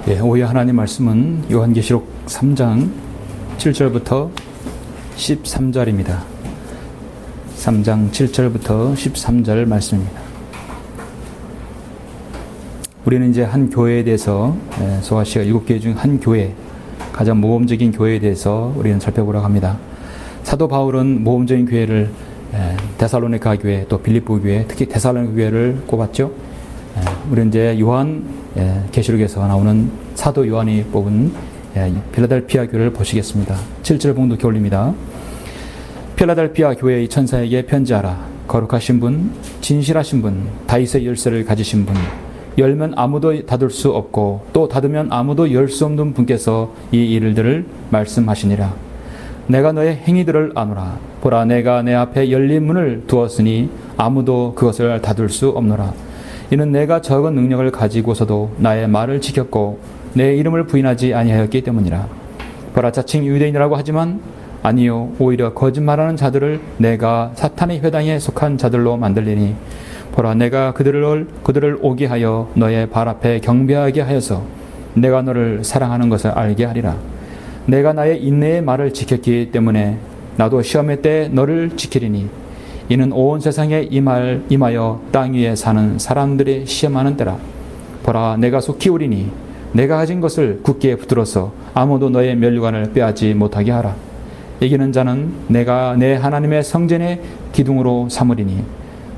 오늘 하나님 말씀은 요한계시록 3장 7절부터 13절입니다. 3장 7절부터 13절 말씀입니다. 우리는 이제 한 교회에 대해서 소아시아 7개 중 한 교회, 가장 모범적인 교회에 대해서 우리는 살펴보려고 합니다. 사도 바울은 모범적인 교회를 데살로니가 교회, 또 빌립보 교회, 특히 데살로니가 교회를 꼽았죠. 우리는 이제 요한 계시록에서 나오는 사도 요한이 뽑은 필라델피아 교회를 보시겠습니다. 7절 봉독해 올립니다. 필라델피아 교회의 천사에게 편지하라. 거룩하신 분, 진실하신 분, 다윗의 열쇠를 가지신 분, 열면 아무도 닫을 수 없고 또 닫으면 아무도 열 수 없는 분께서 이 일들을 말씀하시니라. 내가 너의 행위들을 아노라. 보라, 내가 내 앞에 열린 문을 두었으니 아무도 그것을 닫을 수 없노라. 이는 내가 적은 능력을 가지고서도 나의 말을 지켰고 내 이름을 부인하지 아니하였기 때문이라. 보라, 자칭 유대인이라고 하지만 아니요, 오히려 거짓말하는 자들을 내가 사탄의 회당에 속한 자들로 만들리니, 보라, 내가 그들을 오게 하여 너의 발 앞에 경배하게 하여서 내가 너를 사랑하는 것을 알게 하리라. 내가 나의 인내의 말을 지켰기 때문에 나도 시험의 때 너를 지키리니, 이는 온 세상에 임하여 땅 위에 사는 사람들의 시험하는 때라. 보라, 내가 속히 오리니 내가 가진 것을 굳게 붙들어서 아무도 너의 면류관을 빼앗지 못하게 하라. 이기는 자는 내가 내 하나님의 성전의 기둥으로 삼으리니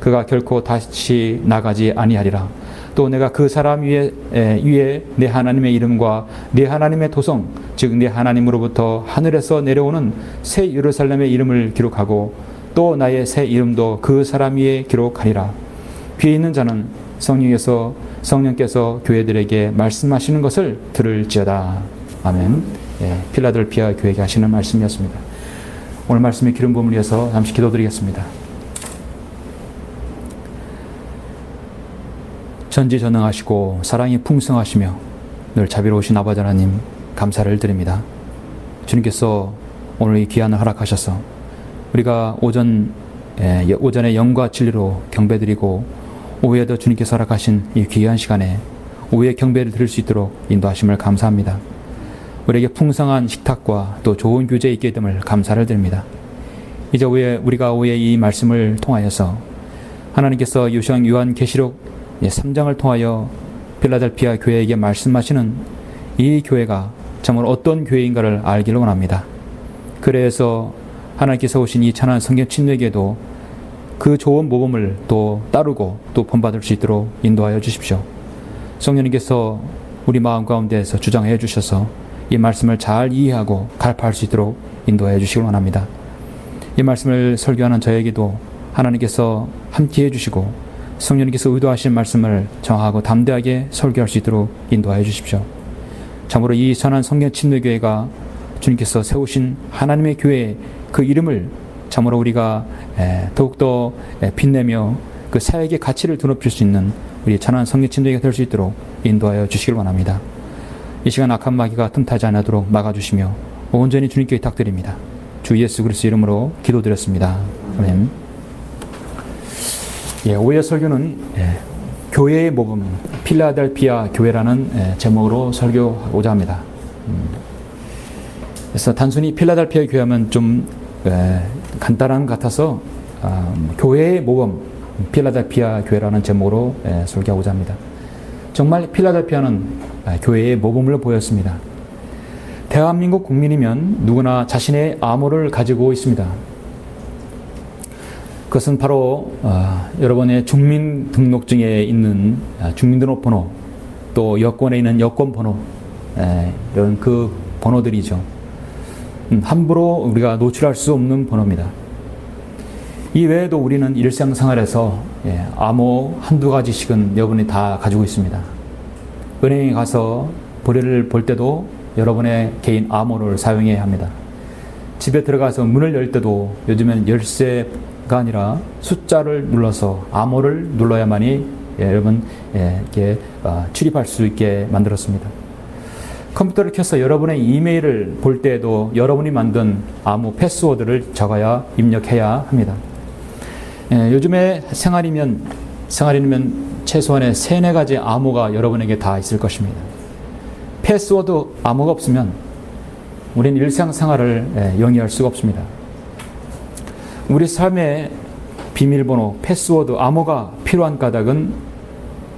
그가 결코 다시 나가지 아니하리라. 또 내가 그 사람 위에 내 하나님의 이름과 내 하나님의 도성, 즉 내 하나님으로부터 하늘에서 내려오는 새 예루살렘의 이름을 기록하고 또 나의 새 이름도 그 사람 위에 기록하리라. 귀에 있는 자는 성령께서 교회들에게 말씀하시는 것을 들을지어다. 아멘. 필라델피아 교회에게 하시는 말씀이었습니다. 오늘 말씀의 기름 부음을 위해서 잠시 기도드리겠습니다. 전지전능하시고 사랑이 풍성하시며 늘 자비로우신 아버지 하나님, 감사를 드립니다. 주님께서 오늘 이 귀한을 허락하셔서 우리가 오전에 영과 진리로 경배드리고 오후에도 주님께서 허락하신 이 귀한 시간에 오후에 경배를 드릴 수 있도록 인도하심을 감사합니다. 우리에게 풍성한 식탁과 또 좋은 교제에 있게 됨을 감사를 드립니다. 이제 우리가 오후에 이 말씀을 통하여서 하나님께서 요한계시록 3장을 통하여 필라델피아 교회에게 말씀하시는 이 교회가 정말 어떤 교회인가를 알기를 원합니다. 그래서 하나님께서 오신 이 찬한 성경 침례에게도 그 좋은 모범을 또 따르고 또 본받을 수 있도록 인도하여 주십시오. 성령님께서 우리 마음 가운데에서 주장해 주셔서 이 말씀을 잘 이해하고 갈파할 수 있도록 인도해 주시길 원합니다. 이 말씀을 설교하는 저에게도 하나님께서 함께해 주시고 성령님께서 의도하신 말씀을 정하고 담대하게 설교할 수 있도록 인도하여 주십시오. 참으로 이 선한 성경 침례교회가 주님께서 세우신 하나님의 교회, 그 이름을 참으로 우리가 더욱더 빛내며 그 사역의 가치를 드높일 수 있는 우리 찬한 성령 침례가 될 수 있도록 인도하여 주시길 원합니다. 이 시간 악한 마귀가 틈타지 않도록 막아주시며 온전히 주님께 부탁드립니다. 주 예수 그리스도 이름으로 기도드렸습니다. 아멘. 오후의 설교는 교회의 모범, 필라델피아 교회라는 제목으로 설교하고자 합니다. 그래서 단순히 필라델피아 교회하면 좀 간단한 것 같아서 교회의 모범, 필라델피아 교회라는 제목으로 설교하고자 합니다. 정말 필라델피아는 교회의 모범을 보였습니다. 대한민국 국민이면 누구나 자신의 암호를 가지고 있습니다. 그것은 바로 여러분의 주민등록증에 있는 주민등록번호, 또 여권에 있는 여권번호, 이런 그 번호들이죠. 함부로 우리가 노출할 수 없는 번호입니다. 이 외에도 우리는 일상생활에서 암호 한두 가지씩은 여러분이 다 가지고 있습니다. 은행에 가서 볼일을 볼 때도 여러분의 개인 암호를 사용해야 합니다. 집에 들어가서 문을 열 때도 요즘엔 열쇠가 아니라 숫자를 눌러서 암호를 눌러야만이 여러분 이렇게 출입할 수 있게 만들었습니다. 컴퓨터를 켜서 여러분의 이메일을 볼 때에도 여러분이 만든 암호 패스워드를 적어야 입력해야 합니다. 요즘에 생활이면 최소한의 3-4가지 암호가 여러분에게 다 있을 것입니다. 패스워드 암호가 없으면 우리는 일상생활을 영위할 수가 없습니다. 우리 삶의 비밀번호, 패스워드, 암호가 필요한 까닭은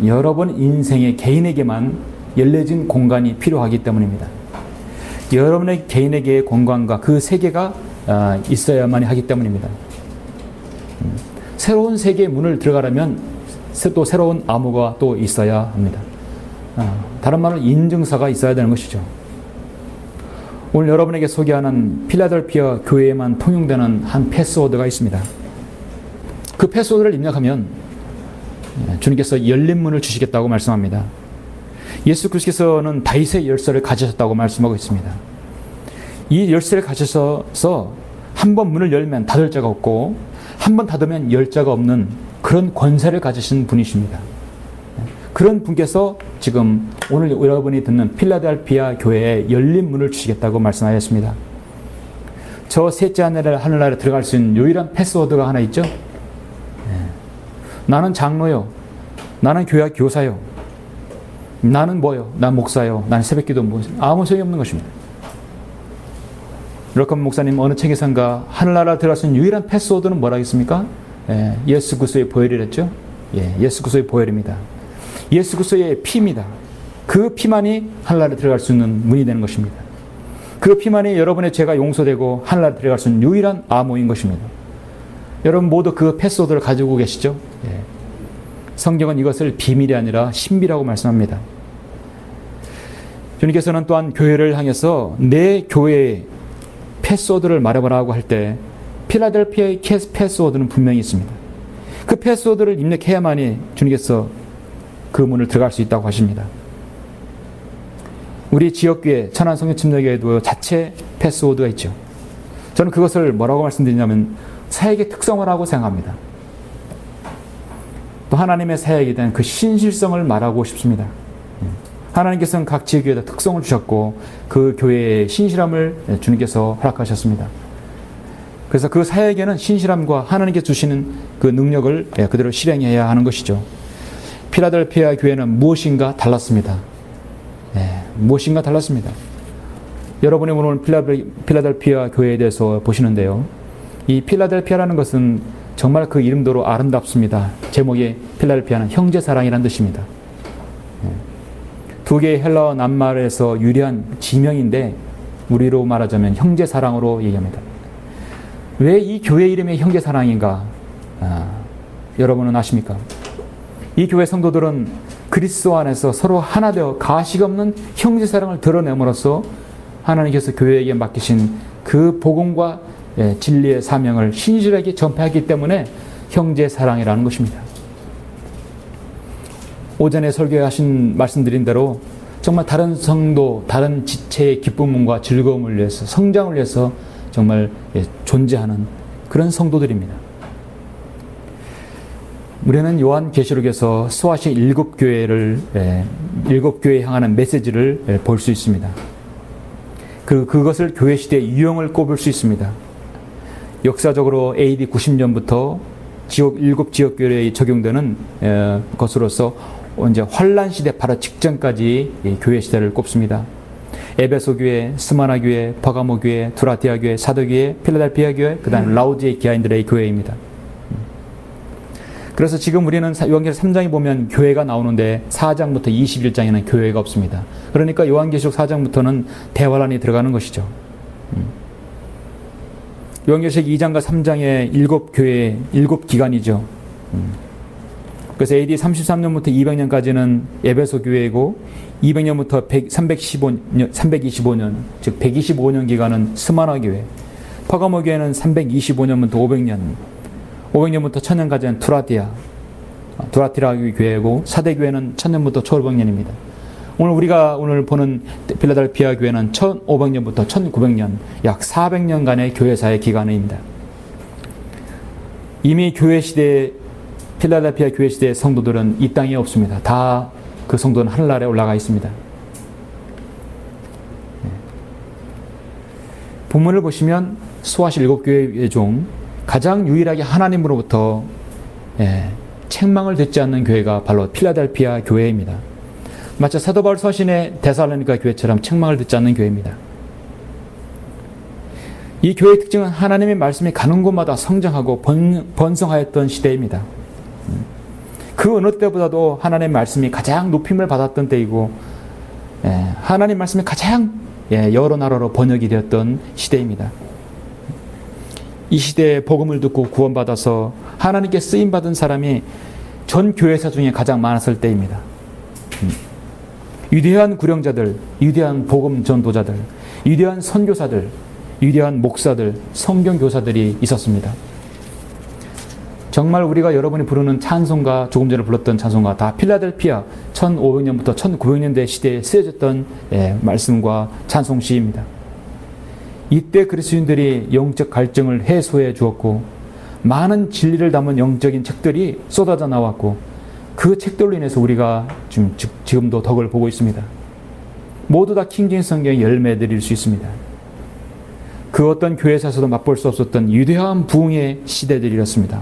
여러분 인생의 개인에게만 열려진 공간이 필요하기 때문입니다. 여러분의 개인에게의 공간과 그 세계가 있어야만 하기 때문입니다. 새로운 세계의 문을 들어가려면 또 새로운 암호가 또 있어야 합니다. 다른 말로 인증서가 있어야 되는 것이죠. 오늘 여러분에게 소개하는 필라델피아 교회에만 통용되는 한 패스워드가 있습니다. 그 패스워드를 입력하면 주님께서 열린 문을 주시겠다고 말씀합니다. 예수 그리스도께서는 다윗의 열쇠를 가지셨다고 말씀하고 있습니다. 이 열쇠를 가지셔서 한 번 문을 열면 닫을 자가 없고 한 번 닫으면 열 자가 없는 그런 권세를 가지신 분이십니다. 그런 분께서 지금 오늘 여러분이 듣는 필라델피아 교회에 열린 문을 주시겠다고 말씀하셨습니다. 저 셋째 하늘나라에 들어갈 수 있는 유일한 패스워드가 하나 있죠. 나는 장로요. 나는 교회 교사요. 나는 뭐요? 난 목사요. 나는 새벽기도 뭐 아무 소용이 없는 것입니다. 럭컨 목사님 어느 책에선가 하늘나라 들어갈 수 있는 유일한 패스워드는 뭐라겠습니까? 예수 그리스도의 보혈이랬죠. 예수 그리스도의 보혈입니다. 예수 그리스도의 피입니다. 그 피만이 하늘나라에 들어갈 수 있는 문이 되는 것입니다. 그 피만이 여러분의 죄가 용서되고 하늘나라에 들어갈 수 있는 유일한 암호인 것입니다. 여러분 모두 그 패스워드를 가지고 계시죠? 성경은 이것을 비밀이 아니라 신비라고 말씀합니다. 주님께서는 또한 교회를 향해서 내 교회의 패스워드를 말해보라고 할 때 필라델피아의 패스워드는 분명히 있습니다. 그 패스워드를 입력해야만이 주님께서 그 문을 들어갈 수 있다고 하십니다. 우리 지역교회 천안성교침례교회도 자체 패스워드가 있죠. 저는 그것을 뭐라고 말씀드리냐면 사역의 특성화라고 생각합니다. 또 하나님의 사역에 대한 그 신실성을 말하고 싶습니다. 하나님께서는 각 지역교회에다 특성을 주셨고 그 교회의 신실함을 주님께서 허락하셨습니다. 그래서 그 사역에는 신실함과 하나님께 주시는 그 능력을 그대로 실행해야 하는 것이죠. 필라델피아 교회는 무엇인가 달랐습니다. 무엇인가 달랐습니다. 여러분이 오늘 필라델피아 교회에 대해서 보시는데요. 이 필라델피아라는 것은 정말 그 이름대로 아름답습니다. 제목이 필라델피아는 형제사랑이라는 뜻입니다. 두 개의 헬라어 낱말에서 유래한 지명인데 우리로 말하자면 형제사랑으로 얘기합니다. 왜 이 교회 이름이 형제사랑인가? 여러분은 아십니까? 이 교회 성도들은 그리스도 안에서 서로 하나 되어 가식 없는 형제사랑을 드러냄으로써 하나님께서 교회에게 맡기신 그 복음과 진리의 사명을 신실하게 전파하기 때문에 형제사랑이라는 것입니다. 오전에 설교하신 말씀드린 대로 정말 다른 성도, 다른 지체의 기쁨과 즐거움을 위해서 성장을 위해서 정말 존재하는 그런 성도들입니다. 우리는 요한계시록에서 소아시 7교회를 7교회에 향하는 메시지를 볼 수 있습니다. 그것을 교회 시대의 유형을 꼽을 수 있습니다. 역사적으로 AD 90년부터 7지역교회에 적용되는 것으로서 이제 환란 시대 바로 직전까지 교회 시대를 꼽습니다. 에베소 교회, 스마나 교회, 버가모 교회, 두라티아 교회, 사도 교회, 필라델피아 교회, 그다음 라우디게아인들의 교회입니다. 그래서 지금 우리는 요한계시록 3장에 보면 교회가 나오는데 4장부터 21장에는 교회가 없습니다. 그러니까 요한계시록 4장부터는 대환란이 들어가는 것이죠. 요한계시록 2장과 3장의 7교회, 7기간이죠. 그래서 AD 33년부터 200년까지는 에베소 교회이고 200년부터 325년, 즉 125년 기간은 스마나 교회, 퍼가모 교회는 325년부터 500년, 500년부터 1000년까지는 두라티라 교회고 사대 교회는 1000년부터 1500년입니다. 우리가 오늘 보는 필라델피아 교회는 1500년부터 1900년, 약 400년간의 교회사의 기간입니다. 이미 교회 시대, 필라델피아 교회 시대의 성도들은 이 땅에 없습니다. 다 그 성도는 하늘나라에 올라가 있습니다. 본문을 보시면 소아시 7교회 중 가장 유일하게 하나님으로부터 책망을 듣지 않는 교회가 바로 필라델피아 교회입니다. 마치 사도 바울 서신의 데살로니가 교회처럼 책망을 듣지 않는 교회입니다. 이 교회의 특징은 하나님의 말씀이 가는 곳마다 성장하고 번성하였던 시대입니다. 그 어느 때보다도 하나님의 말씀이 가장 높임을 받았던 때이고, 하나님 말씀이 가장 여러 나라로 번역이 되었던 시대입니다. 이 시대에 복음을 듣고 구원받아서 하나님께 쓰임받은 사람이 전 교회사 중에 가장 많았을 때입니다. 위대한 구령자들, 위대한 복음 전도자들, 위대한 선교사들, 위대한 목사들, 성경교사들이 있었습니다. 정말 우리가 여러분이 부르는 찬송가, 조금 전에 불렀던 찬송가 다 필라델피아 1500년부터 1900년대 시대에 쓰여졌던 말씀과 찬송시입니다. 이때 그리스도인들이 영적 갈증을 해소해 주었고, 많은 진리를 담은 영적인 책들이 쏟아져 나왔고, 그 책들로 인해서 우리가 지금도 덕을 보고 있습니다. 모두 다 킹제임스 성경의 열매들일 수 있습니다. 그 어떤 교회에서도 맛볼 수 없었던 위대한 부흥의 시대들이었습니다.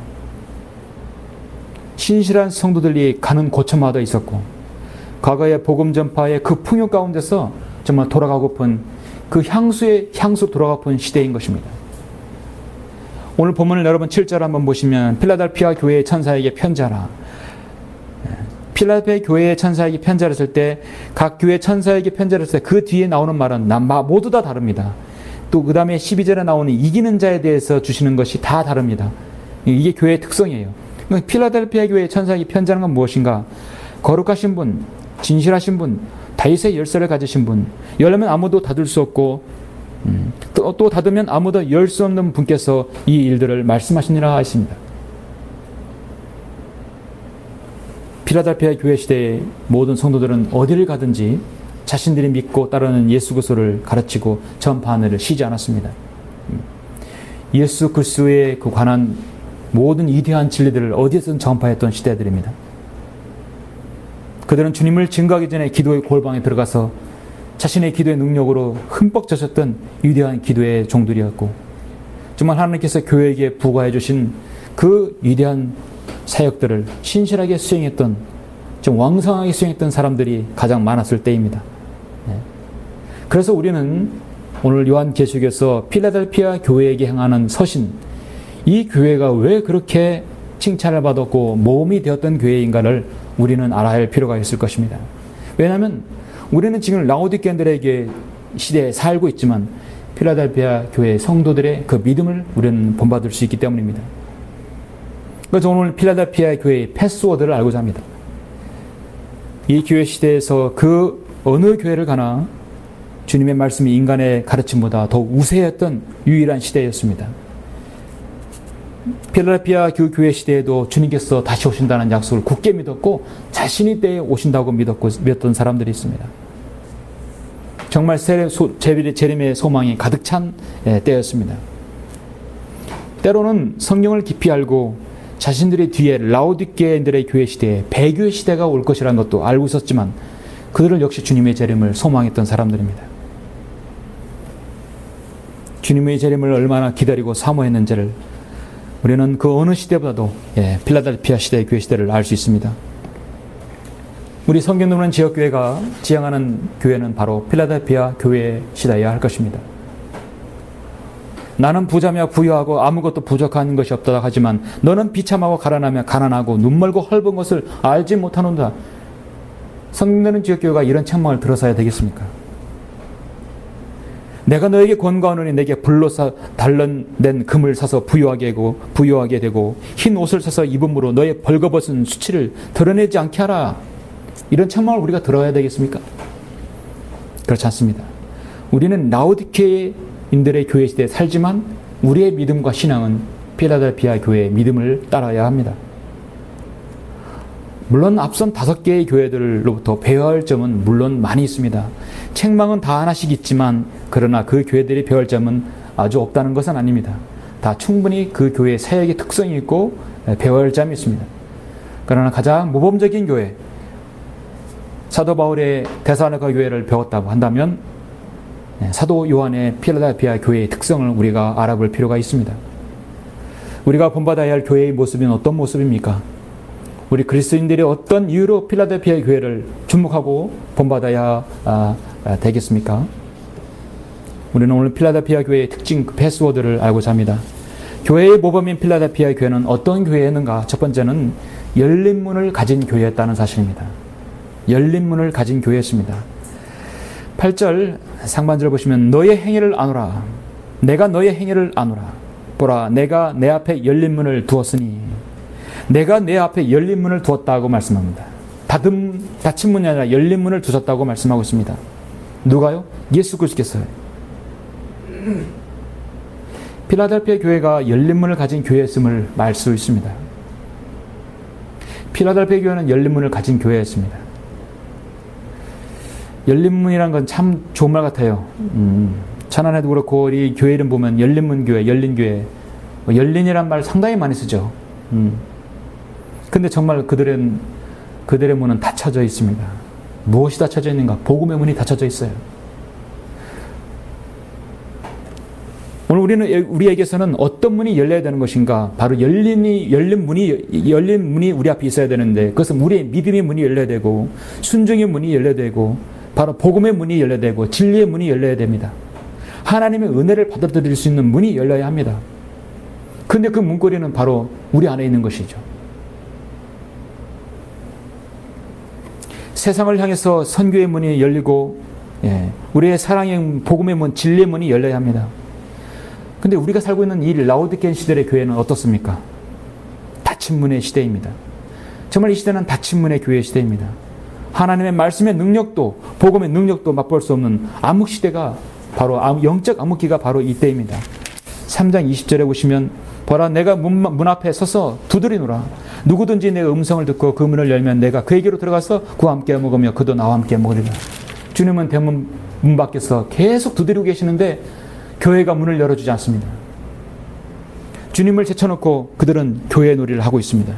신실한 성도들이 가는 곳마다 있었고, 과거의 복음 전파의 그 풍요 가운데서 정말 돌아가고픈 그 향수로 돌아가고픈 시대인 것입니다. 오늘 본문을 여러분 7절 한번 보시면, 필라델피아 교회의 천사에게 편지하라. 필라델피아 교회의 천사에게 편지를 했을 때, 각 교회 천사에게 편지를 했을 때 그 뒤에 나오는 말은 모두 다 다릅니다. 또 그 다음에 12절에 나오는 이기는 자에 대해서 주시는 것이 다 다릅니다. 이게 교회의 특성이에요. 필라델피아 교회의 천사에게 편지하는 건 무엇인가? 거룩하신 분, 진실하신 분, 다윗의 열쇠를 가지신 분, 열면 아무도 닫을 수 없고, 또 닫으면 아무도 열 수 없는 분께서 이 일들을 말씀하시니라 하십니다. 필라델피아 교회 시대의 모든 성도들은 어디를 가든지 자신들이 믿고 따르는 예수 그리스도를 가르치고 전파하는 일을 쉬지 않았습니다. 예수 그리스도에 관한 모든 위대한 진리들을 어디에서든 전파했던 시대들입니다. 그들은 주님을 증거하기 전에 기도의 골방에 들어가서 자신의 기도의 능력으로 흠뻑 젖었던 위대한 기도의 종들이었고, 정말 하나님께서 교회에게 부과해 주신 그 위대한 사역들을 신실하게 수행했던, 좀 왕성하게 수행했던 사람들이 가장 많았을 때입니다. 그래서 우리는 오늘 요한계시록에서 필라델피아 교회에게 향하는 서신, 이 교회가 왜 그렇게 칭찬을 받았고 모험이 되었던 교회인가를 우리는 알아야 할 필요가 있을 것입니다. 왜냐하면 우리는 지금 라오디게인들에게 시대에 살고 있지만 필라델피아 교회 성도들의 그 믿음을 우리는 본받을 수 있기 때문입니다. 그래서 오늘 필라델피아 교회의 패스워드를 알고자 합니다. 이 교회 시대에서 그 어느 교회를 가나 주님의 말씀이 인간의 가르침보다 더 우세했던 유일한 시대였습니다. 필라델피아 그 교회 시대에도 주님께서 다시 오신다는 약속을 굳게 믿었고, 자신이 때에 오신다고 믿었던 사람들이 있습니다. 정말 재림의 소망이 가득 찬 때였습니다. 때로는 성경을 깊이 알고 자신들의 뒤에 라오디게인들의 교회 시대에 배교의 시대가 올 것이라는 것도 알고 있었지만, 그들은 역시 주님의 재림을 소망했던 사람들입니다. 주님의 재림을 얼마나 기다리고 사모했는지를 우리는 그 어느 시대보다도 필라델피아 시대의 교회 시대를 알 수 있습니다. 우리 성경 듣는 지역교회가 지향하는 교회는 바로 필라델피아 교회 시대여야 할 것입니다. 나는 부자며 부유하고 아무것도 부족한 것이 없다 하지만 너는 비참하고 가난하며 가난하고 눈멀고 헐본 것을 알지 못하는다. 성경 듣는 지역교회가 이런 책망을 들어서야 되겠습니까? 내가 너에게 권고하노니 내게 불로 단련된 금을 사서 부유하게 되고 흰 옷을 사서 입음으로 너의 벌거벗은 수치를 드러내지 않게 하라. 이런 책망을 우리가 들어야 되겠습니까? 그렇지 않습니다. 우리는 라오디게인들의 교회 시대에 살지만 우리의 믿음과 신앙은 필라델피아 교회의 믿음을 따라야 합니다. 물론 앞선 5개의 교회들로부터 배워야 할 점은 물론 많이 있습니다. 책망은 다 하나씩 있지만 그러나 그 교회들이 배워야 할 점은 아주 없다는 것은 아닙니다. 다 충분히 그 교회의 사역의 특성이 있고 배워야 할 점이 있습니다. 그러나 가장 모범적인 교회, 사도 바울의 데살로니가 교회를 배웠다고 한다면 사도 요한의 필라델피아 교회의 특성을 우리가 알아볼 필요가 있습니다. 우리가 본받아야 할 교회의 모습은 어떤 모습입니까? 우리 그리스도인들이 어떤 이유로 필라델피아 교회를 주목하고 본받아야 되겠습니까? 우리는 오늘 필라델피아 교회의 특징, 그 패스워드를 알고자 합니다. 교회의 모범인 필라델피아 교회는 어떤 교회였는가? 첫 번째는 열린 문을 가진 교회였다는 사실입니다. 열린 문을 가진 교회였습니다. 8절 상반절 보시면 너의 행위를 아노라. 내가 너의 행위를 아노라. 보라, 내가 내 앞에 열린 문을 두었으니. 내가 내 앞에 열린 문을 두었다고 말씀합니다. 닫힌 문이 아니라 열린 문을 두셨다고 말씀하고 있습니다. 누가요? 예수 그리스도께서요. 필라델피아 교회가 열린 문을 가진 교회였음을 말 수 있습니다. 필라델피아 교회는 열린 문을 가진 교회였습니다. 열린 문이란 건 참 좋은 말 같아요. 천안에도 그렇고 이 교회 이름 보면 열린문 교회, 열린 교회, 열린이란 말 상당히 많이 쓰죠. 근데 정말 그들의 문은 닫혀져 있습니다. 무엇이 닫혀져 있는가? 복음의 문이 닫혀져 있어요. 오늘 우리에게서는 어떤 문이 열려야 되는 것인가? 바로 열린 문이 우리 앞에 있어야 되는데, 그것은 우리의 믿음의 문이 열려야 되고, 순종의 문이 열려야 되고, 바로 복음의 문이 열려야 되고, 진리의 문이 열려야 됩니다. 하나님의 은혜를 받아들일 수 있는 문이 열려야 합니다. 그런데 그 문고리는 바로 우리 안에 있는 것이죠. 세상을 향해서 선교의 문이 열리고, 우리의 사랑의 복음의 문, 진리의 문이 열려야 합니다. 근데 우리가 살고 있는 이 라오디게안 시대의 교회는 어떻습니까? 닫힌 문의 시대입니다. 정말 이 시대는 닫힌 문의 교회의 시대입니다. 하나님의 말씀의 능력도, 복음의 능력도 맛볼 수 없는 암흑 시대가 바로 영적 암흑기가 바로 이때입니다. 3장 20절에 보시면 보라, 내가 문 앞에 서서 두드리노라. 누구든지 내 음성을 듣고 그 문을 열면 내가 그에게로 들어가서 그와 함께 먹으며 그도 나와 함께 먹으리라. 주님은 대문 문 밖에서 계속 두드리고 계시는데 교회가 문을 열어주지 않습니다. 주님을 제쳐놓고 그들은 교회 놀이를 하고 있습니다.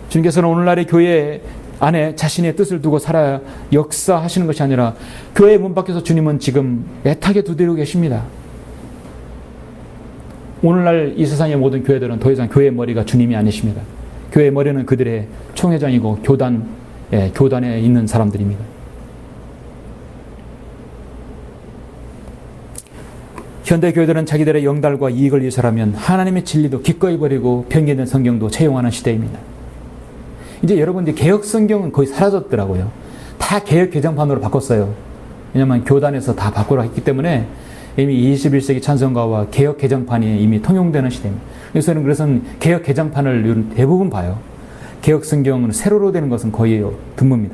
주님께서는 오늘날의 교회 안에 자신의 뜻을 두고 살아야 역사하시는 것이 아니라 교회 문 밖에서 주님은 지금 애타게 두드리고 계십니다. 오늘날 이 세상의 모든 교회들은 더 이상 교회의 머리가 주님이 아니십니다. 교회의 머리는 그들의 총회장이고 교단에 있는 사람들입니다. 현대 교회들은 자기들의 영달과 이익을 위해서라면 하나님의 진리도 기꺼이 버리고 변개된 성경도 채용하는 시대입니다. 이제 여러분, 개혁 성경은 거의 사라졌더라고요. 다 개혁 개정판으로 바꿨어요. 왜냐하면 교단에서 다 바꾸라 했기 때문에 이미 21세기 찬송가와 개혁 개정판이 이미 통용되는 시대입니다. 그래서 개혁 개정판을 대부분 봐요. 개혁 성경은 세로로 되는 것은 거의 드뭅니다.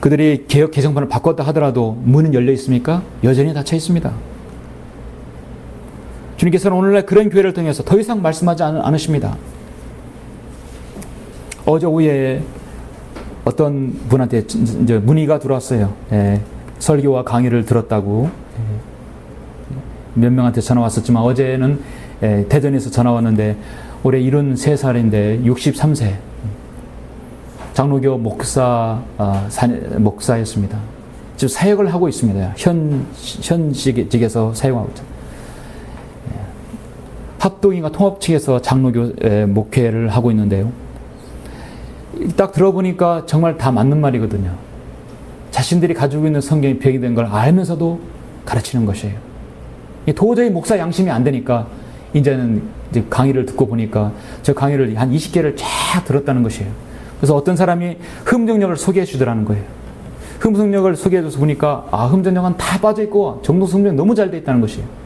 그들이 개혁 개정판을 바꿨다 하더라도 문은 열려 있습니까? 여전히 닫혀 있습니다. 주님께서는 오늘날 그런 교회를 통해서 더 이상 말씀하지 않으십니다. 어제 오후에 어떤 분한테 이제 문의가 들어왔어요. 설교와 강의를 들었다고 몇 명한테 전화 왔었지만 어제는 대전에서 전화 왔는데 올해 73살인데 63세 장로교 목사였습니다. 지금 사역을 하고 있습니다. 현직에서 사용하고 있죠. 합동인가 통합 측에서 장로교 목회를 하고 있는데요. 딱 들어보니까 정말 다 맞는 말이거든요. 자신들이 가지고 있는 성경이 폐기된 걸 알면서도 가르치는 것이에요. 도저히 목사 양심이 안 되니까 이제는 이제 강의를 듣고 보니까 저 강의를 한 20개를 쫙 들었다는 것이에요. 그래서 어떤 사람이 흠정력을 소개해 주더라는 거예요. 흠정력을 소개해 줘서 보니까 흠정력은 다 빠져 있고 정독성력 너무 잘 돼 있다는 것이에요.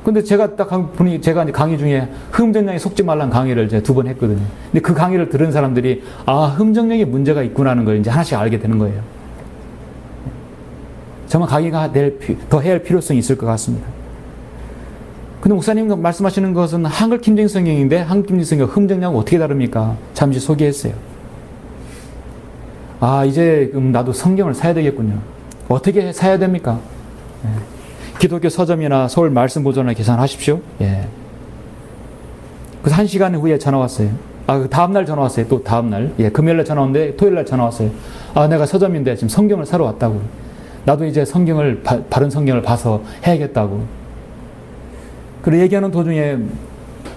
근데 제가 딱 보니 제가 강의 중에 흠정력에 속지 말라는 강의를 제가 2번 했거든요. 근데 그 강의를 들은 사람들이 흠정력에 문제가 있구나는 걸 이제 하나씩 알게 되는 거예요. 정말 강의가 더 해야 할 필요성이 있을 것 같습니다. 근데 목사님 말씀하시는 것은 한글 김정 성경인데 한글 김정 성경 흠정력은 어떻게 다릅니까? 잠시 소개했어요. 이제 나도 성경을 사야 되겠군요. 어떻게 사야 됩니까? 기독교 서점이나 서울 말씀 보존을 계산하십시오. 그래서 1시간 후에 전화 왔어요. 그 다음날 전화 왔어요. 또 다음날. 금요일날 전화 왔는데 토요일날 전화 왔어요. 내가 서점인데 지금 성경을 사러 왔다고. 나도 이제 성경을 바른 성경을 봐서 해야겠다고. 그리고 얘기하는 도중에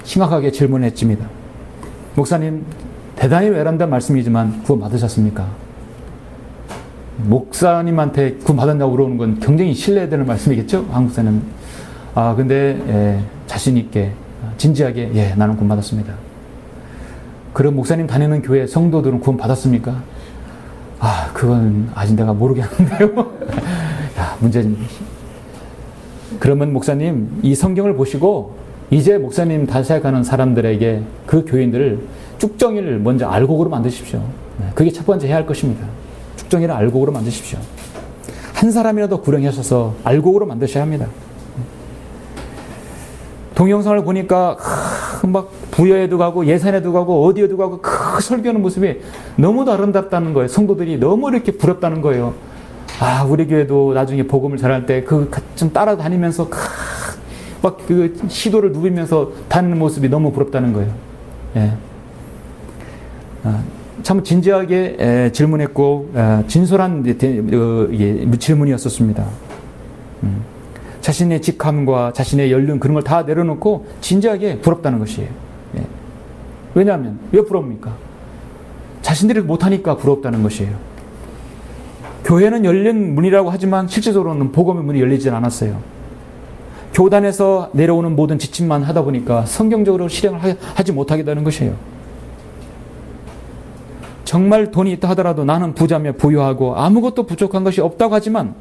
심각하게 질문했습니다. 목사님, 대단히 외람된 말씀이지만 구원 받으셨습니까? 목사님한테 구원 받았냐고 물어보는 건 굉장히 신뢰되는 말씀이겠죠? 한국 사람. 근데 자신 있게 진지하게 예, 나는 구원 받았습니다. 그럼 목사님 다니는 교회 성도들은 구원 받았습니까? 그건 아직 내가 모르겠는데요. 문제는. 그러면 목사님, 이 성경을 보시고 이제 목사님 다시 생각하는 사람들에게 그 교인들을 쭉정이를 먼저 알곡으로 만드십시오. 그게 첫 번째 해야 할 것입니다. 쭉정이를 알곡으로 만드십시오. 한 사람이라도 구령하셔서 알곡으로 만드셔야 합니다. 동영상을 보니까 막 부여에도 가고 예산에도 가고 어디에도 가고 설교하는 모습이 너무도 아름답다는 거예요. 성도들이 너무 이렇게 부럽다는 거예요. 우리 교회도 나중에 복음을 전할 때 좀 따라다니면서 막 그 시도를 누비면서 다니는 모습이 너무 부럽다는 거예요. 예. 참 진지하게 질문했고 진솔한 질문이었었습니다. 자신의 직함과 자신의 연륜 그런 걸 다 내려놓고 진지하게 부럽다는 것이에요. 예. 왜냐하면 왜 부럽습니까? 자신들이 못하니까 부럽다는 것이에요. 교회는 열린 문이라고 하지만 실질적으로는 복음의 문이 열리지 않았어요. 교단에서 내려오는 모든 지침만 하다 보니까 성경적으로 실행을 하지 못하게 되는 것이에요. 정말 돈이 있다 하더라도 나는 부자며 부유하고 아무것도 부족한 것이 없다고 하지만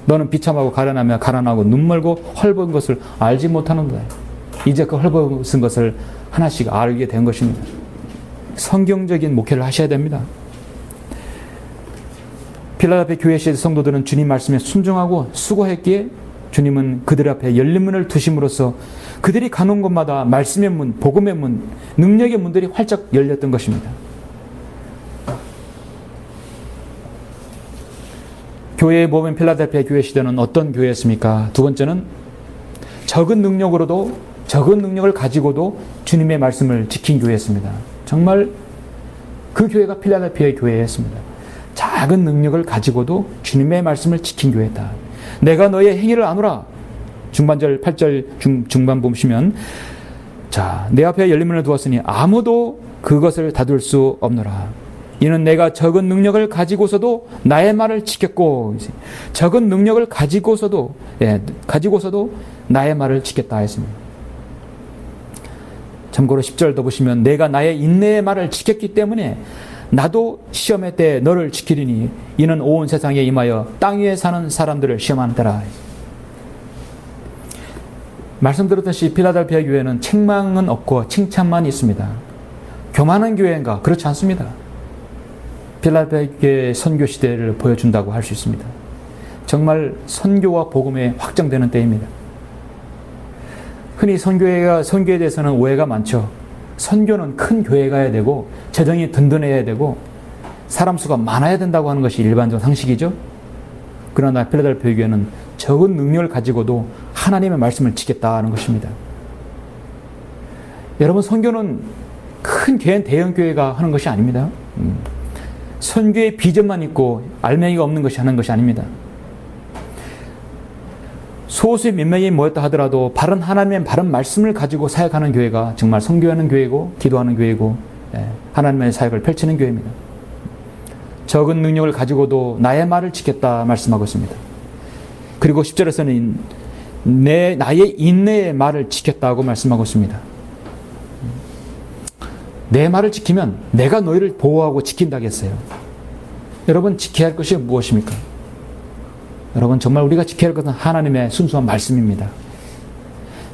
너는 비참하고 가난하고 눈멀고 헐벗은 것을 알지 못하는다. 이제 그 헐벗은 것을 하나씩 알게 된 것입니다. 성경적인 목회를 하셔야 됩니다. 필라델피아 교회 시대 성도들은 주님 말씀에 순종하고 수고했기에 주님은 그들 앞에 열린 문을 두심으로써 그들이 가는 곳마다 말씀의 문, 복음의 문, 능력의 문들이 활짝 열렸던 것입니다. 교회의 모범 필라델피아 교회 시대는 어떤 교회였습니까? 두 번째는 적은 능력을 가지고도 주님의 말씀을 지킨 교회였습니다. 정말 그 교회가 필라델피아의 교회였습니다. 작은 능력을 가지고도 주님의 말씀을 지킨 교회다. 내가 너의 행위를 아노라. 중반절 8절 중반 보시면 내 앞에 열린 문을 두었으니 아무도 그것을 닫을 수 없노라. 이는 내가 적은 능력을 가지고서도 나의 말을 지켰고, 적은 능력을 가지고서도 나의 말을 지켰다 했습니다. 참고로 10절도 보시면 내가 나의 인내의 말을 지켰기 때문에 나도 시험의 때 너를 지키리니 이는 온 세상에 임하여 땅 위에 사는 사람들을 시험하는 때라. 말씀드렸듯이 필라델피아 교회는 책망은 없고 칭찬만 있습니다. 교만한 교회인가? 그렇지 않습니다. 필라델피아 교회의 선교 시대를 보여준다고 할 수 있습니다. 정말 선교와 복음에 확장되는 때입니다. 흔히 선교에 대해서는 오해가 많죠. 선교는 큰 교회 가야 되고 재정이 든든해야 되고 사람 수가 많아야 된다고 하는 것이 일반적 상식이죠. 그러나 필라델피아 교회는 적은 능력을 가지고도 하나님의 말씀을 지켰다는 것입니다. 여러분, 선교는 큰 대형 교회가 하는 것이 아닙니다. 선교의 비전만 있고 알맹이가 없는 것이 하는 것이 아닙니다. 소수의 몇 명이 모였다 하더라도 바른 하나님의 바른 말씀을 가지고 사역하는 교회가 정말 선교하는 교회고 기도하는 교회고 하나님의 사역을 펼치는 교회입니다. 적은 능력을 가지고도 나의 말을 지켰다 말씀하고 있습니다. 그리고 10절에서는 나의 인내의 말을 지켰다고 말씀하고 있습니다. 내 말을 지키면 내가 너희를 보호하고 지킨다겠어요. 여러분, 지켜야 할 것이 무엇입니까? 여러분, 정말 우리가 지켜야 할 것은 하나님의 순수한 말씀입니다.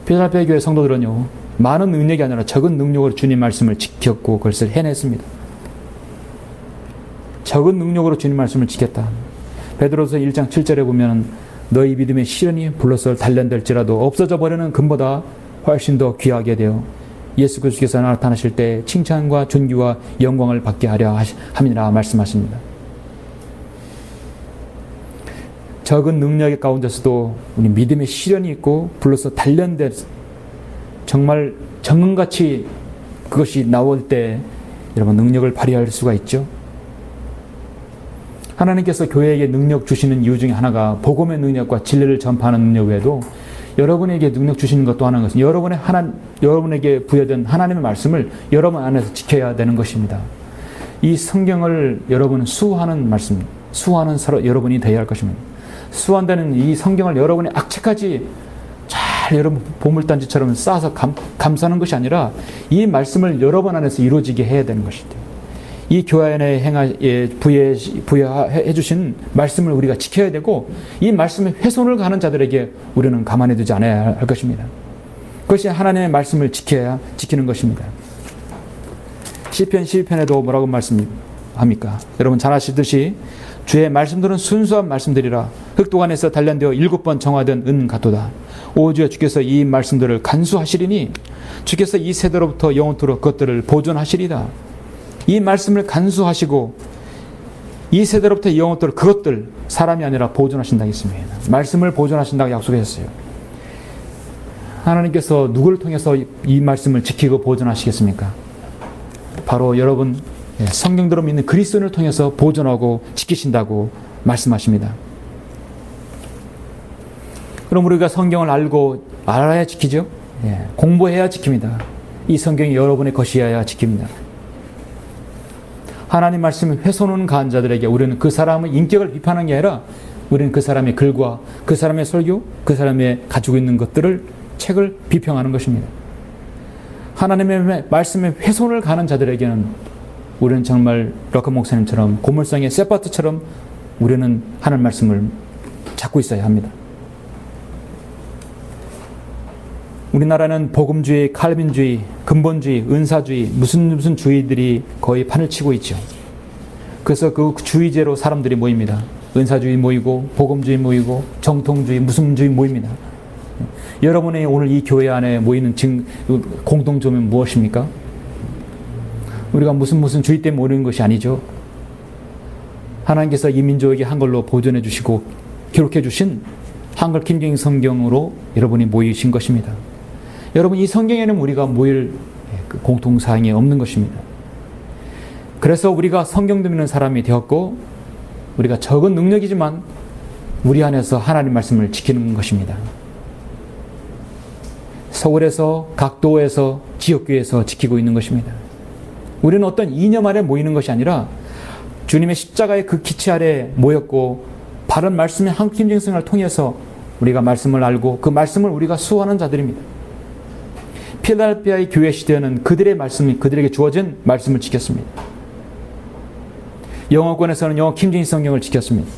필라델피아 교회 성도들은요, 많은 능력이 아니라 적은 능력으로 주님 말씀을 지켰고 그것을 해냈습니다. 적은 능력으로 주님 말씀을 지켰다. 베드로서 1장 7절에 보면 너희 믿음의 시련이 불로서 단련될지라도 없어져 버리는 금보다 훨씬 더 귀하게 되어 예수 그리스도께서 나타나실 때 칭찬과 존귀와 영광을 받게 하려 함이라 말씀하십니다. 적은 능력 가운데서도 우리 믿음의 시련이 있고 불로서 단련될 정말 정금같이 그것이 나올 때 여러분 능력을 발휘할 수가 있죠. 하나님께서 교회에게 능력 주시는 이유 중에 하나가 복음의 능력과 진리를 전파하는 능력 외에도 여러분에게 능력 주시는 것도 하나인 것은 여러분에게 부여된 하나님의 말씀을 여러분 안에서 지켜야 되는 것입니다. 이 성경을 여러분은 수호하는 말씀, 수호하는 여러분이 되어야 할 것입니다. 수호한다는 이 성경을 여러분의 악착같이 잘 여러분 보물단지처럼 쌓아서 감싸는 것이 아니라 이 말씀을 여러분 안에서 이루어지게 해야 되는 것입니다. 이 교회 안에 부여해 주신 말씀을 우리가 지켜야 되고 이 말씀에 훼손을 가는 자들에게 우리는 가만히 두지 않아야 할 것입니다. 그것이 하나님의 말씀을 지키는 것입니다. 시편 12편에도 뭐라고 말씀합니까? 여러분 잘 아시듯이 주의 말씀들은 순수한 말씀들이라 흑도관에서 단련되어 7번 정화된 은 같도다. 오주여 주께서 이 말씀들을 간수하시리니 주께서 이 세대로부터 영원토록 그것들을 보존하시리다. 이 말씀을 간수하시고 이 세대로부터 영원토록 그것들 사람이 아니라 보존하신다고 했습니다. 말씀을 보존하신다고 약속하셨어요. 하나님께서 누구를 통해서 이 말씀을 지키고 보존하시겠습니까? 바로 여러분 성경대로 믿는 그리스도인을 통해서 보존하고 지키신다고 말씀하십니다. 그럼 우리가 성경을 알아야 지키죠? 공부해야 지킵니다. 이 성경이 여러분의 것이어야 지킵니다. 하나님 말씀을 훼손하는 가한 자들에게 우리는 그 사람의 인격을 비판하는 게 아니라 우리는 그 사람의 글과 그 사람의 설교, 그 사람의 가지고 있는 책을 비평하는 것입니다. 하나님의 말씀에 훼손을 가는 자들에게는 우리는 정말 럭커 목사님처럼 고물상의 세파트처럼 우리는 하나님 말씀을 잡고 있어야 합니다. 우리나라는 복음주의, 칼빈주의, 근본주의, 은사주의, 무슨 주의들이 거의 판을 치고 있죠. 그래서 그 주의제로 사람들이 모입니다. 은사주의 모이고, 복음주의 모이고, 정통주의, 무슨주의 모입니다. 여러분의 오늘 이 교회 안에 모이는 공동점은 무엇입니까? 우리가 무슨 주의 때문에 모이는 것이 아니죠. 하나님께서 이 민족에게 한글로 보존해 주시고 기록해 주신 한글 킹제임스 성경으로 여러분이 모이신 것입니다. 여러분 이 성경에는 우리가 모일 공통사항이 없는 것입니다. 그래서 우리가 성경 듣는 사람이 되었고 우리가 적은 능력이지만 우리 안에서 하나님 말씀을 지키는 것입니다. 서울에서 각 도에서 지역교회에서 지키고 있는 것입니다. 우리는 어떤 이념 아래 모이는 것이 아니라 주님의 십자가의 그 기치 아래 모였고 바른 말씀의 한김정성을 통해서 우리가 말씀을 알고 그 말씀을 우리가 수호하는 자들입니다. 필라델피아의 교회 시대에는 그들의 말씀이 그들에게 주어진 말씀을 지켰습니다. 영어권에서는 영어 킹제임스 성경을 지켰습니다.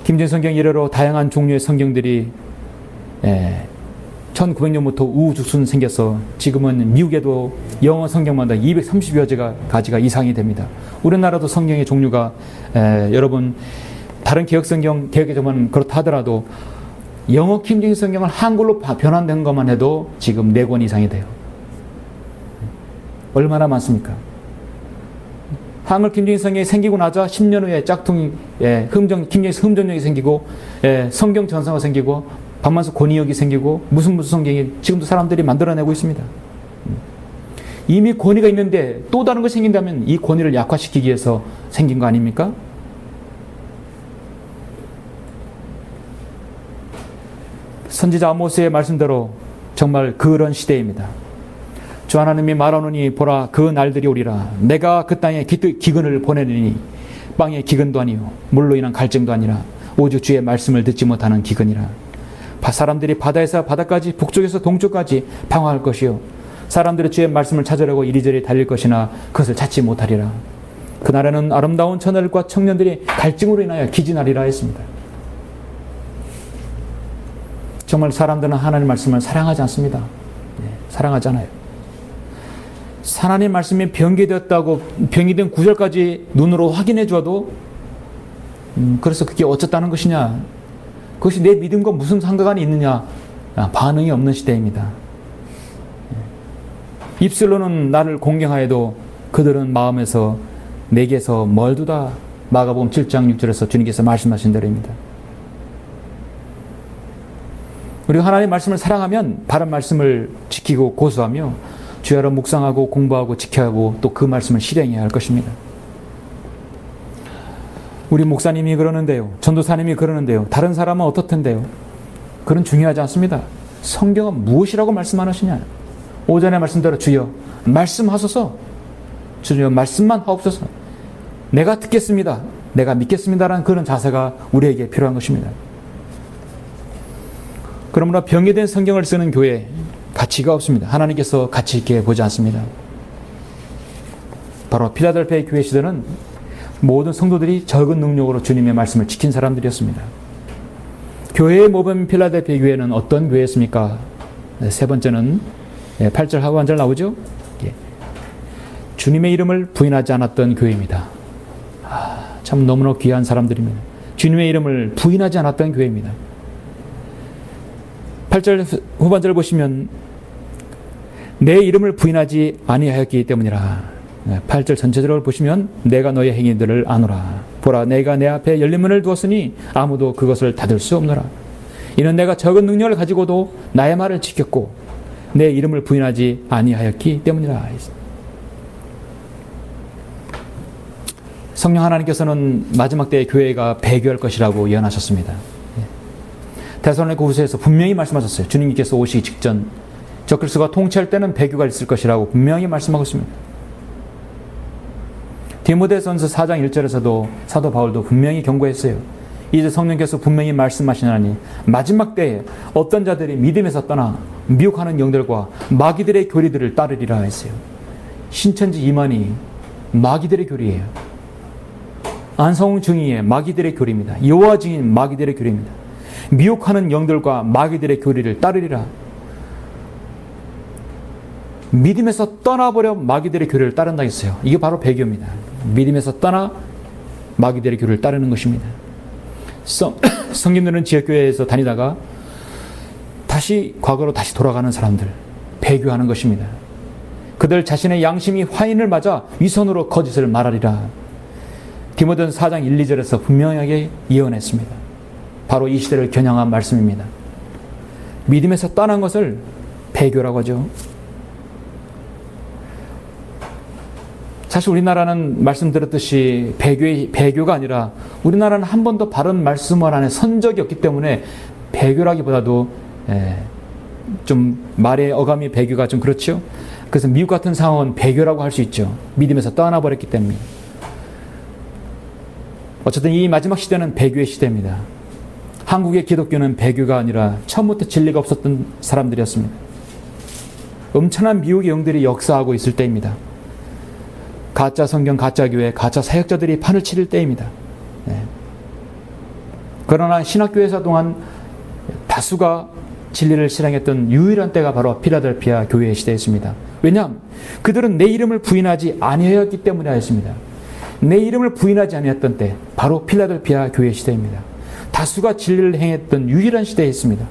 킹제임스 성경 이래로 다양한 종류의 성경들이 1900년부터 우후죽순 생겨서 지금은 미국에도 영어 성경마다 230여 가지가 이상이 됩니다. 우리나라도 성경의 종류가 여러분 다른 개혁성경 개혁에서만 그렇다 하더라도 영어 킹제임스 성경을 한글로 변환된 것만 해도 지금 4권 이상이 돼요. 얼마나 많습니까? 한글 킹제임스 성경이 생기고 나자 10년 후에 짝퉁 킹제임스 흠전역이 생기고 성경 전성가 생기고 박만수 권위역이 생기고 무슨 성경이 지금도 사람들이 만들어내고 있습니다. 이미 권위가 있는데 또 다른 것이 생긴다면 이 권위를 약화시키기 위해서 생긴 거 아닙니까? 선지자 아모스의 말씀대로 정말 그런 시대입니다. 주 하나님이 말하노니 보라 그 날들이 오리라. 내가 그 땅에 기근을 보내느니 빵의 기근도 아니요 물로 인한 갈증도 아니라 오직 주의 말씀을 듣지 못하는 기근이라. 사람들이 바다에서 바다까지 북쪽에서 동쪽까지 방황할 것이요 사람들이 주의 말씀을 찾으려고 이리저리 달릴 것이나 그것을 찾지 못하리라. 그날에는 아름다운 처녀들과 청년들이 갈증으로 인하여 기진하리라 했습니다. 정말 사람들은 하나님 말씀을 사랑하지 않습니다. 사랑하지 않아요. 하나님 말씀이 변개되었다고 변개된 구절까지 눈으로 확인해 줘도 그래서 그게 어쩌다는 것이냐, 그것이 내 믿음과 무슨 상관이 있느냐, 반응이 없는 시대입니다. 입술로는 나를 공경하여도 그들은 마음에서 내게서 멀두다. 마가복음 7장 6절에서 주님께서 말씀하신 대로입니다. 우리가 하나님의 말씀을 사랑하면 바른 말씀을 지키고 고수하며 주야로 묵상하고 공부하고 지켜야 하고 또 그 말씀을 실행해야 할 것입니다. 우리 목사님이 그러는데요. 전도사님이 그러는데요. 다른 사람은 어떻던데요? 그건 중요하지 않습니다. 성경은 무엇이라고 말씀 안 하시냐? 오전에 말씀대로 주여 말씀하소서. 주여 말씀만 하옵소서. 내가 듣겠습니다. 내가 믿겠습니다라는 그런 자세가 우리에게 필요한 것입니다. 그러므로 병의된 성경을 쓰는 교회 가치가 없습니다. 하나님께서 가치 있게 보지 않습니다. 바로 필라델피아 교회 시대는 모든 성도들이 적은 능력으로 주님의 말씀을 지킨 사람들이었습니다. 교회의 모범 필라델피아 교회는 어떤 교회였습니까? 세 번째는 8절 하고 1절 나오죠? 주님의 이름을 부인하지 않았던 교회입니다. 참 너무나 귀한 사람들입니다. 주님의 이름을 부인하지 않았던 교회입니다. 8절 후반절을 보시면 내 이름을 부인하지 아니하였기 때문이라. 8절 전체적으로 보시면 내가 너의 행위들을 아노라. 보라 내가 내 앞에 열린 문을 두었으니 아무도 그것을 닫을 수 없노라. 이는 내가 적은 능력을 가지고도 나의 말을 지켰고 내 이름을 부인하지 아니하였기 때문이라. 성령 하나님께서는 마지막 때의 교회가 배교할 것이라고 예언하셨습니다. 데살로니가 후서에서 분명히 말씀하셨어요. 주님께서 오시기 직전 적그리스도가 통치할 때는 배교가 있을 것이라고 분명히 말씀하고 있습니다. 디모데전서 4장 1절에서도 사도 바울도 분명히 경고했어요. 이제 성령께서 분명히 말씀하시나니 마지막 때에 어떤 자들이 믿음에서 떠나 미혹하는 영들과 마귀들의 교리들을 따르리라 했어요. 신천지 이만희 마귀들의 교리예요. 안성웅 증인의 마귀들의 교리입니다. 여호와 증인 마귀들의 교리입니다. 미혹하는 영들과 마귀들의 교리를 따르리라. 믿음에서 떠나버려 마귀들의 교리를 따른다 했어요. 이게 바로 배교입니다. 믿음에서 떠나 마귀들의 교리를 따르는 것입니다. 성님들은 지역교회에서 다니다가 다시 과거로 다시 돌아가는 사람들, 배교하는 것입니다. 그들 자신의 양심이 화인을 맞아 위선으로 거짓을 말하리라. 디모데전서 4장 1, 2절에서 분명하게 예언했습니다. 바로 이 시대를 겨냥한 말씀입니다. 믿음에서 떠난 것을 배교라고 하죠. 사실 우리나라는 말씀드렸듯이 배교가 아니라 우리나라는 한 번도 바른 말씀을 안에 선 적이 없기 때문에 배교라기보다도 좀 말의 어감이 배교가 좀 그렇죠. 그래서 미국 같은 상황은 배교라고 할 수 있죠. 믿음에서 떠나버렸기 때문에. 어쨌든 이 마지막 시대는 배교의 시대입니다. 한국의 기독교는 배교가 아니라 처음부터 진리가 없었던 사람들이었습니다. 엄청난 미혹의 영들이 역사하고 있을 때입니다. 가짜 성경, 가짜 교회, 가짜 사역자들이 판을 치를 때입니다. 그러나 신학교에서 동안 다수가 진리를 실행했던 유일한 때가 바로 필라델피아 교회의 시대였습니다. 왜냐하면 그들은 내 이름을 부인하지 아니하였기 때문에 하였습니다. 내 이름을 부인하지 아니했던 때 바로 필라델피아 교회 시대입니다. 다수가 진리를 행했던 유일한 시대였습니다.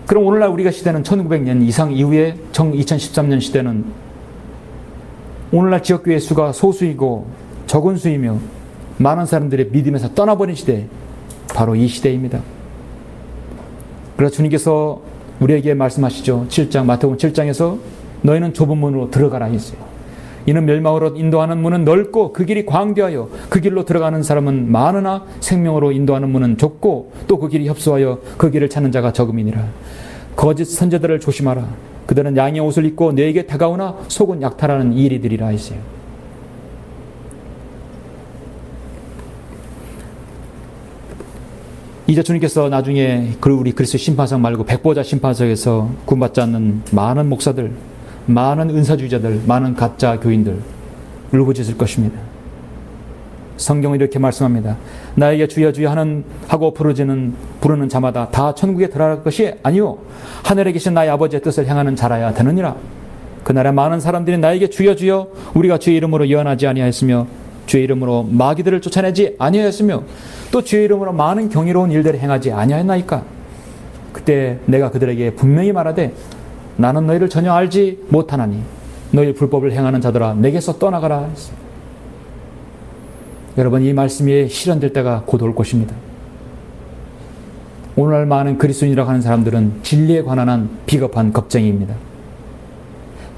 그럼 오늘날 우리가 시대는 1900년 이상 이후에 2013년 시대는 오늘날 지역교회 수가 소수이고 적은 수이며 많은 사람들의 믿음에서 떠나버린 시대, 바로 이 시대입니다. 그래서 주님께서 우리에게 말씀하시죠. 마태복음 7장에서 너희는 좁은 문으로 들어가라 했어요. 이는 멸망으로 인도하는 문은 넓고 그 길이 광대하여 그 길로 들어가는 사람은 많으나 생명으로 인도하는 문은 좁고 또 그 길이 협소하여 그 길을 찾는 자가 적음이니라. 거짓 선지자들을 조심하라. 그들은 양의 옷을 입고 너에게 다가오나 속은 약탈하는 이리들이라 했어요. 이제 주님께서 나중에 우리 그리스도 심판석 말고 백보자 심판석에서 구원받지 않는 많은 목사들, 많은 은사주의자들, 많은 가짜 교인들 울부짖을 것입니다. 성경은 이렇게 말씀합니다. 나에게 주여 주여 하고 부르는 자마다 다 천국에 들어갈 것이 아니요 하늘에 계신 나의 아버지의 뜻을 행하는 자라야 되느니라. 그날에 많은 사람들이 나에게 주여 주여 우리가 주의 이름으로 예언하지 아니하였으며 주의 이름으로 마귀들을 쫓아내지 아니하였으며 또 주의 이름으로 많은 경이로운 일들을 행하지 아니하였나이까. 그때 내가 그들에게 분명히 말하되 나는 너희를 전혀 알지 못하나니 너희 불법을 행하는 자들아 내게서 떠나가라 했습니다. 여러분, 이 말씀이 실현될 때가 곧 올 것입니다. 오늘날 많은 그리스도인이라고 하는 사람들은 진리에 관한 한 비겁한 겁쟁이입니다.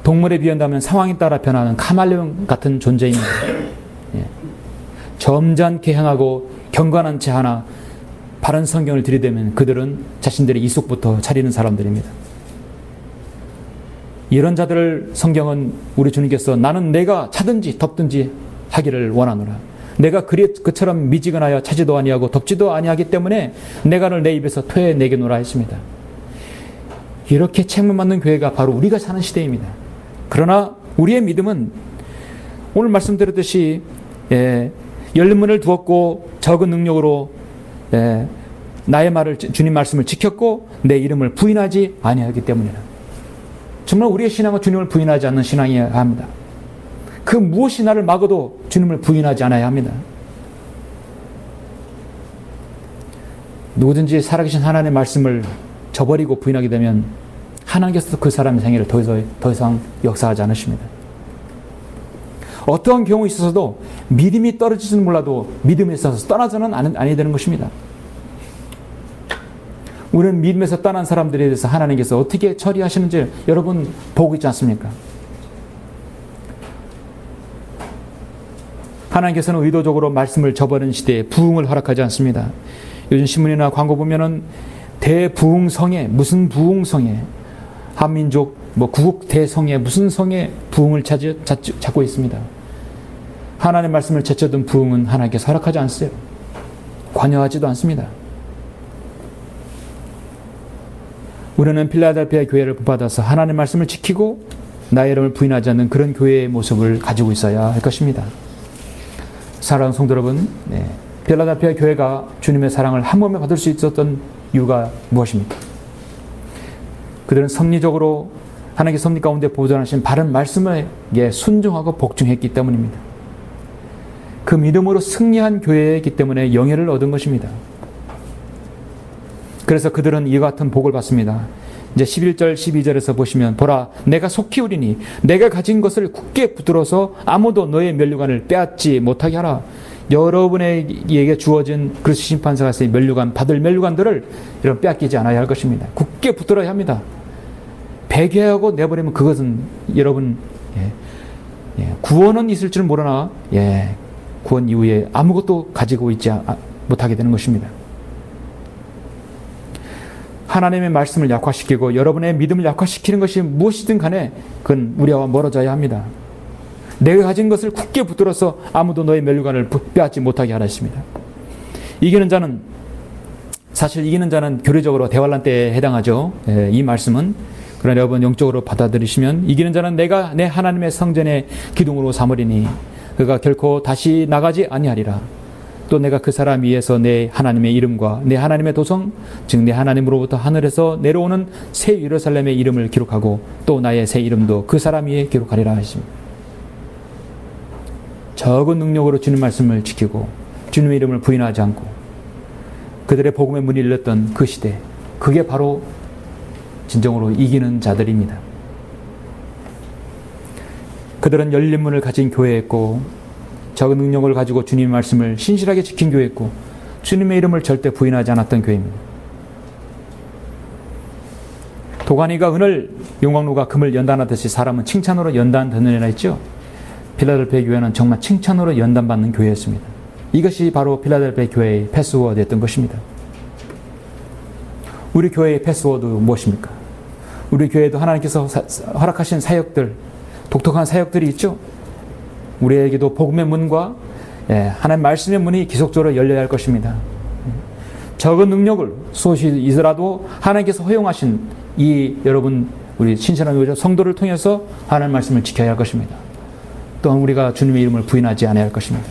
동물에 비한다면 상황에 따라 변하는 카멜레온 같은 존재입니다. 점잖게 행하고 경건한 채 하나 바른 성경을 들이대면 그들은 자신들의 이속부터 차리는 사람들입니다. 이런 자들을 성경은 우리 주님께서 나는 내가 차든지 덥든지 하기를 원하노라. 내가 그처럼 미지근하여 차지도 아니하고 덥지도 아니하기 때문에 내가 늘 내 입에서 토해내게노라 했습니다. 이렇게 책망받는 교회가 바로 우리가 사는 시대입니다. 그러나 우리의 믿음은 오늘 말씀드렸듯이 열린 문을 두었고 적은 능력으로 나의 말을 주님 말씀을 지켰고 내 이름을 부인하지 아니하기 때문이라. 정말 우리의 신앙은 주님을 부인하지 않는 신앙이어야 합니다. 그 무엇이 나를 막아도 주님을 부인하지 않아야 합니다. 누구든지 살아계신 하나님의 말씀을 저버리고 부인하게 되면 하나님께서도 그 사람의 생애를 더 이상 역사하지 않으십니다. 어떠한 경우에 있어서도 믿음이 떨어지지는 몰라도 믿음에 있어서 떠나서는 아니 되는 것입니다. 우리는 믿음에서 떠난 사람들에 대해서 하나님께서 어떻게 처리하시는지 여러분 보고 있지 않습니까? 하나님께서는 의도적으로 말씀을 저버리는 시대에 부흥을 허락하지 않습니다. 요즘 신문이나 광고 보면은 대부흥성에 무슨 부흥성에 한민족 구국 대성에 무슨 성에 부흥을 찾고 있습니다. 하나님의 말씀을 제쳐둔 부흥은 하나님께서 허락하지 않으세요. 관여하지도 않습니다. 우리는 필라델피아 교회를 본받아서 하나님의 말씀을 지키고 나의 이름을 부인하지 않는 그런 교회의 모습을 가지고 있어야 할 것입니다. 사랑하는 성도 여러분, 필라델피아 교회가 주님의 사랑을 한 몸에 받을 수 있었던 이유가 무엇입니까? 그들은 섭리적으로 하나님의 섭리 가운데 보존하신 바른 말씀에 순종하고 복종했기 때문입니다. 그 믿음으로 승리한 교회이기 때문에 영예를 얻은 것입니다. 그래서 그들은 이와 같은 복을 받습니다. 이제 11절 12절에서 보시면 보라 내가 속히 오리니 내가 가진 것을 굳게 붙들어서 아무도 너의 면류관을 빼앗지 못하게 하라. 여러분에게 주어진 그리스도 심판사가 있으니 받을 면류관들을 여러분 빼앗기지 않아야 할 것입니다. 굳게 붙들어야 합니다. 배교하고 내버리면 그것은 여러분 구원은 있을 줄 모르나 구원 이후에 아무것도 가지고 있지 못하게 되는 것입니다. 하나님의 말씀을 약화시키고 여러분의 믿음을 약화시키는 것이 무엇이든 간에 그건 우리와 멀어져야 합니다. 내가 가진 것을 굳게 붙들어서 아무도 너의 면류관을 빼앗지 못하게 하라 했습니다. 사실 이기는 자는 교리적으로 대환란 때에 해당하죠. 이 말씀은. 그러나 여러분 영적으로 받아들이시면 이기는 자는 내가 내 하나님의 성전의 기둥으로 삼으리니 그가 결코 다시 나가지 아니하리라. 또 내가 그 사람 위에서 내 하나님의 이름과 내 하나님의 도성 즉 내 하나님으로부터 하늘에서 내려오는 새 예루살렘의 이름을 기록하고 또 나의 새 이름도 그 사람 위에 기록하리라 하십니다. 적은 능력으로 주님 말씀을 지키고 주님의 이름을 부인하지 않고 그들의 복음의 문이 열렸던 그 시대, 그게 바로 진정으로 이기는 자들입니다. 그들은 열린 문을 가진 교회였고 적은 능력을 가지고 주님의 말씀을 신실하게 지킨 교회였고 주님의 이름을 절대 부인하지 않았던 교회입니다. 도가니가 은을 용광로가 금을 연단하듯이 사람은 칭찬으로 연단받느니라 했죠. 필라델피아 교회는 정말 칭찬으로 연단받는 교회였습니다. 이것이 바로 필라델피아 교회의 패스워드였던 것입니다. 우리 교회의 패스워드 무엇입니까? 우리 교회도 하나님께서 허락하신 사역들, 독특한 사역들이 있죠. 우리에게도 복음의 문과 하나님 말씀의 문이 기속적으로 열려야 할 것입니다. 적은 능력을 소시이더라도 하나님께서 허용하신 이 여러분 우리 신실한 성도를 통해서 하나님 말씀을 지켜야 할 것입니다. 또한 우리가 주님의 이름을 부인하지 않아야 할 것입니다.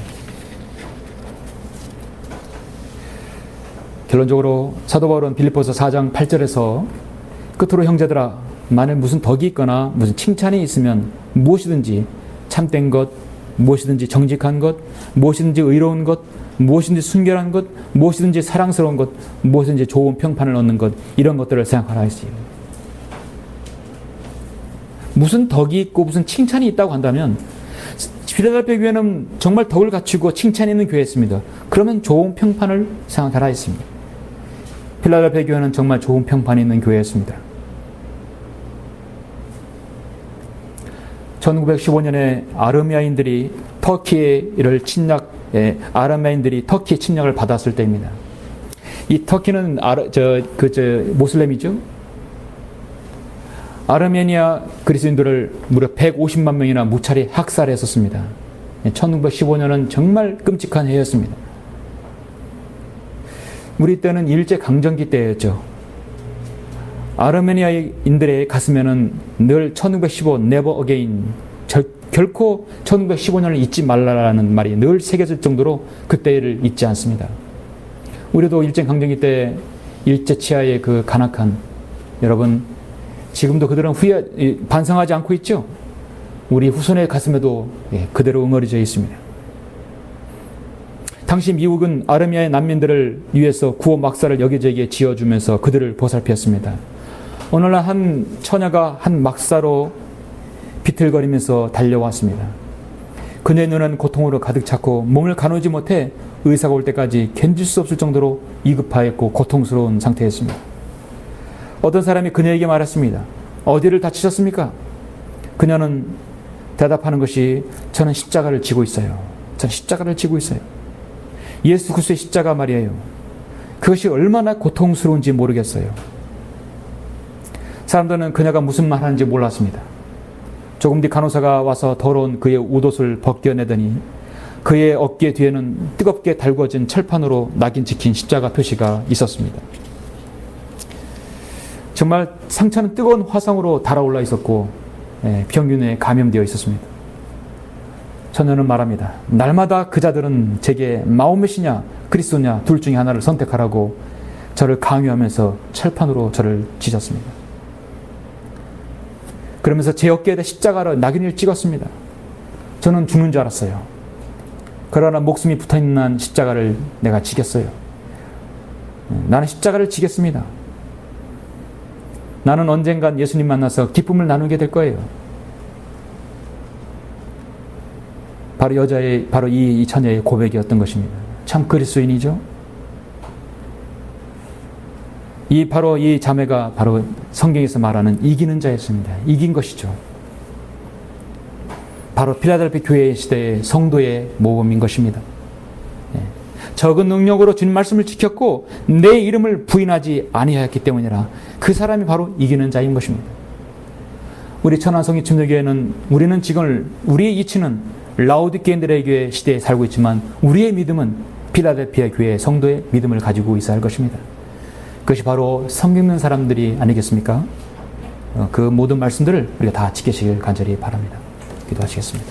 결론적으로 사도 바울은 빌립보서 4장 8절에서 끝으로 형제들아 만일 무슨 덕이 있거나 무슨 칭찬이 있으면 무엇이든지 참된 것, 무엇이든지 정직한 것, 무엇이든지 의로운 것, 무엇이든지 순결한 것, 무엇이든지 사랑스러운 것, 무엇이든지 좋은 평판을 얻는 것, 이런 것들을 생각하라 했어요. 무슨 덕이 있고 무슨 칭찬이 있다고 한다면 필라델피아 교회는 정말 덕을 갖추고 칭찬이 있는 교회였습니다. 그러면 좋은 평판을 생각하라 했습니다. 필라델피아 교회는 정말 좋은 평판이 있는 교회였습니다. 1915년에 아르미아인들이 터키를 아라메인들이 터키 침략을 받았을 때입니다. 이 터키는 모슬렘이죠. 아르메니아 그리스인들을 무려 150만 명이나 무차례 학살했었습니다. 1915년은 정말 끔찍한 해였습니다. 우리 때는 일제강점기 때였죠. 아르메니아인들의 가슴에는 늘 1915 never again, 결코 1915년을 잊지 말라라는 말이 늘 새겨질 정도로 그때를 잊지 않습니다. 우리도 일제강점기 때 일제 치하의 그 간악한, 여러분 지금도 그들은 반성하지 않고 있죠. 우리 후손의 가슴에도 그대로 응어리져 있습니다. 당시 미국은 아르메니아의 난민들을 위해서 구호 막사를 여기저기에 지어주면서 그들을 보살폈습니다. 오늘날 한 처녀가 한 막사로 비틀거리면서 달려왔습니다. 그녀의 눈은 고통으로 가득 찼고 몸을 가누지 못해 의사가 올 때까지 견딜 수 없을 정도로 위급하였고 고통스러운 상태였습니다. 어떤 사람이 그녀에게 말했습니다. 어디를 다치셨습니까? 그녀는 대답하는 것이 저는 십자가를 지고 있어요. 저는 십자가를 지고 있어요. 예수 그리스도의 십자가 말이에요. 그것이 얼마나 고통스러운지 모르겠어요. 사람들은 그녀가 무슨 말 하는지 몰랐습니다. 조금 뒤 간호사가 와서 더러운 그의 옷을 벗겨내더니 그의 어깨 뒤에는 뜨겁게 달궈진 철판으로 낙인 찍힌 십자가 표시가 있었습니다. 정말 상처는 뜨거운 화상으로 달아올라 있었고 병균에 감염되어 있었습니다. 처녀는 말합니다. 날마다 그 자들은 제게 마호멧이냐 그리스도냐 둘 중에 하나를 선택하라고 저를 강요하면서 철판으로 저를 찢었습니다. 그러면서 제 어깨에다 십자가를 낙인을 찍었습니다. 저는 죽는 줄 알았어요. 그러나 목숨이 붙어있는 십자가를 내가 지겠어요. 나는 십자가를 지겠습니다. 나는 언젠간 예수님 만나서 기쁨을 나누게 될 거예요. 바로 이 처녀의 고백이었던 것입니다. 참 그리스도인이죠. 바로 이 자매가 바로 성경에서 말하는 이기는 자였습니다. 이긴 것이죠. 바로 필라델피아 교회 시대의 성도의 모범인 것입니다. 적은 능력으로 주님 말씀을 지켰고 내 이름을 부인하지 아니하였기 때문이라. 그 사람이 바로 이기는 자인 것입니다. 우리 천안성이 침례교회는 우리는 지금 우리의 이치는 라오디게인들의 교회 시대에 살고 있지만 우리의 믿음은 필라델피아 교회 성도의 믿음을 가지고 있어야 할 것입니다. 그것이 바로 성경 있는 사람들이 아니겠습니까? 그 모든 말씀들을 우리가 다 지키시길 간절히 바랍니다. 기도하시겠습니다.